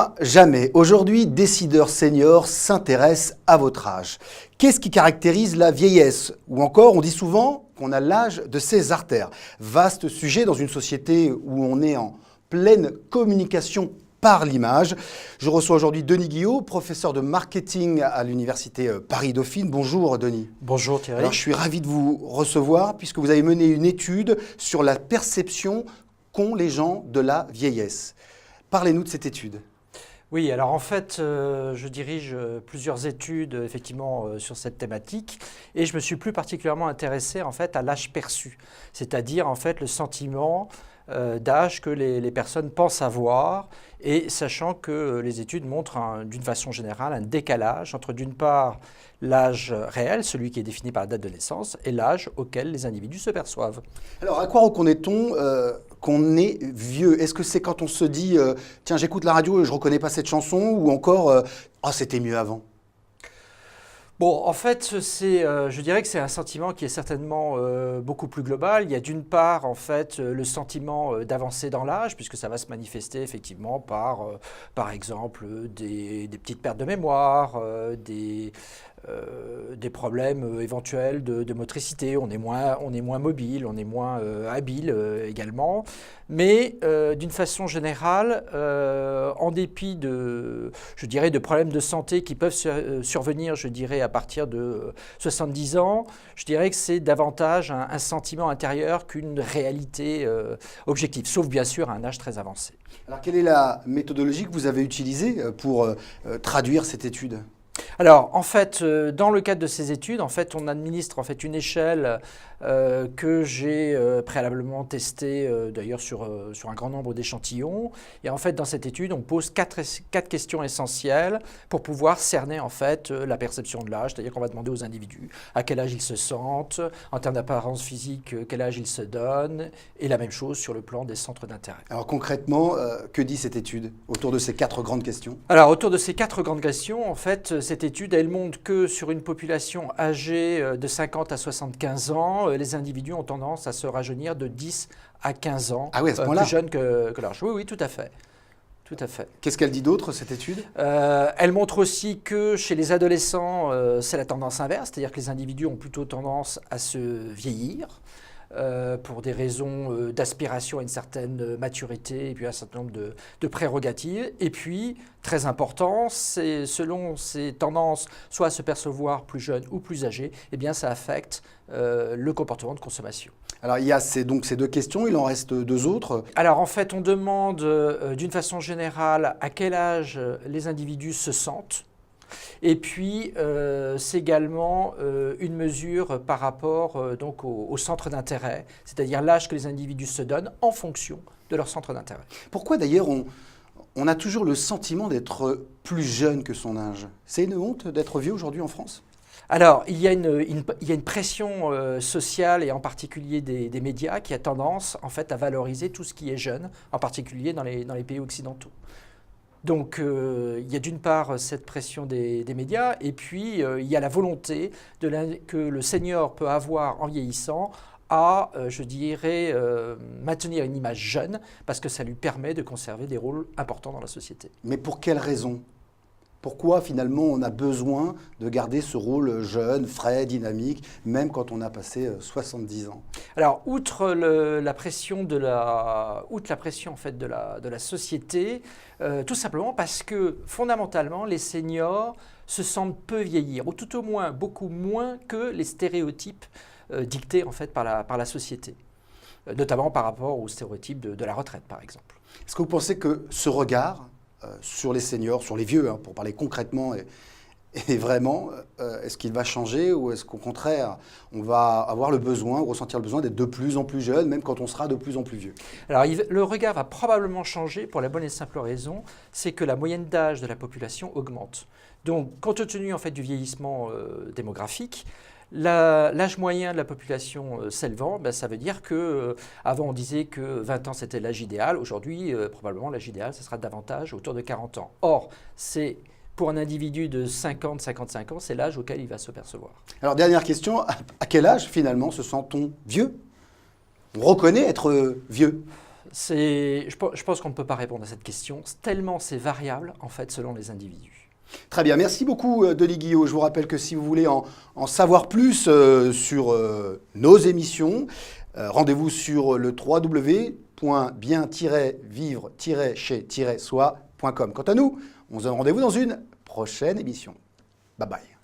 moins jamais. Aujourd'hui, Décideurs Seniors s'intéresse à votre âge. Qu'est-ce qui caractérise la vieillesse? Ou encore, on dit souvent qu'on a l'âge de ses artères. Vaste sujet dans une société où on est en pleine communication par l'image. Je reçois aujourd'hui Denis Guillot, professeur de marketing à l'université Paris-Dauphine. Bonjour Denis. Bonjour Thierry. Alors, je suis ravi de vous recevoir puisque vous avez mené une étude sur la perception qu'ont les gens de la vieillesse. Parlez-nous de cette étude. Oui, alors en fait, je dirige plusieurs études effectivement sur cette thématique et je me suis plus particulièrement intéressé en fait à l'âge perçu, c'est-à-dire en fait le sentiment d'âge que les personnes pensent avoir, et sachant que les études montrent d'une façon générale un décalage entre d'une part l'âge réel, celui qui est défini par la date de naissance, et l'âge auquel les individus se perçoivent. Alors à quoi reconnaît-on qu'on est vieux? Est-ce que c'est quand on se dit tiens, j'écoute la radio et je ne reconnais pas cette chanson, ou encore oh, c'était mieux avant? Bon, en fait, je dirais que c'est un sentiment qui est certainement beaucoup plus global. Il y a d'une part, en fait, le sentiment d'avancer dans l'âge, puisque ça va se manifester effectivement par exemple, des petites pertes de mémoire, des problèmes éventuels de motricité. On est moins mobile, on est moins habile également. Mais d'une façon générale, en dépit je dirais, de problèmes de santé qui peuvent survenir, je dirais, à partir de 70 ans, je dirais que c'est davantage un sentiment intérieur qu'une réalité objective, sauf bien sûr à un âge très avancé. Alors quelle est la méthodologie que vous avez utilisée pour traduire cette étude ? Alors, en fait, dans le cadre de ces études, en fait, on administre en fait une échelle que j'ai préalablement testée d'ailleurs sur un grand nombre d'échantillons. Et en fait, dans cette étude, on pose quatre questions essentielles pour pouvoir cerner en fait la perception de l'âge. C'est-à-dire qu'on va demander aux individus à quel âge ils se sentent, en termes d'apparence physique, quel âge ils se donnent, et la même chose sur le plan des centres d'intérêt. Alors concrètement, que dit cette étude autour de ces quatre grandes questions? Alors, autour de ces quatre grandes questions, en fait, cette étude, elle montre que sur une population âgée de 50 à 75 ans, les individus ont tendance à se rajeunir de 10 à 15 ans, ah oui, à ce point-là, plus jeunes que l'âge. Oui, oui, tout à fait. Tout à fait. Qu'est-ce qu'elle dit d'autre, cette étude? Elle montre aussi que chez les adolescents, c'est la tendance inverse, c'est-à-dire que les individus ont plutôt tendance à se vieillir. Pour des raisons d'aspiration à une certaine maturité et puis un certain nombre de prérogatives. Et puis, très important, c'est selon ces tendances, soit à se percevoir plus jeune ou plus âgé, eh bien ça affecte le comportement de consommation. Alors il y a donc ces deux questions, il en reste deux autres. Alors en fait, on demande d'une façon générale à quel âge les individus se sentent. Et puis, c'est également une mesure par rapport donc au centre d'intérêt, c'est-à-dire l'âge que les individus se donnent en fonction de leur centre d'intérêt. Pourquoi d'ailleurs on a toujours le sentiment d'être plus jeune que son âge? C'est une honte d'être vieux aujourd'hui en France? Alors, il y a une pression sociale et en particulier des médias qui a tendance en fait à valoriser tout ce qui est jeune, en particulier dans les pays occidentaux. Donc, il y a d'une part cette pression des médias, et puis il y a la volonté que le senior peut avoir en vieillissant à, je dirais, maintenir une image jeune, parce que ça lui permet de conserver des rôles importants dans la société. Mais pour quelle raison? Pourquoi finalement on a besoin de garder ce rôle jeune, frais, dynamique, même quand on a passé 70 ans? Alors, outre la pression en fait de la société, tout simplement parce que fondamentalement les seniors se sentent peu vieillir, ou tout au moins beaucoup moins que les stéréotypes dictés en fait par la société, notamment par rapport aux stéréotypes de la retraite par exemple. Est-ce que vous pensez que ce regard sur les seniors, sur les vieux, pour parler concrètement et vraiment, est-ce qu'il va changer, ou est-ce qu'au contraire, on va avoir le besoin, ou ressentir le besoin d'être de plus en plus jeune, même quand on sera de plus en plus vieux? Alors, le regard va probablement changer pour la bonne et simple raison, c'est que la moyenne d'âge de la population augmente. Donc, compte tenu en fait du vieillissement démographique, l'âge moyen de la population s'élevant, ça veut dire qu'avant on disait que 20 ans c'était l'âge idéal. Aujourd'hui, probablement l'âge idéal, ce sera davantage autour de 40 ans. Or, pour un individu de 50-55 ans, c'est l'âge auquel il va se percevoir. Alors, dernière question, à quel âge finalement se sent-on vieux? On reconnaît être vieux? Je pense qu'on ne peut pas répondre à cette question, tellement c'est variable en fait selon les individus. Très bien, merci beaucoup Denis Guillot. Je vous rappelle que si vous voulez en savoir plus sur nos émissions, rendez-vous sur le www.bien-vivre-chez-soi.com. Quant à nous, on se donne rendez-vous dans une prochaine émission. Bye bye.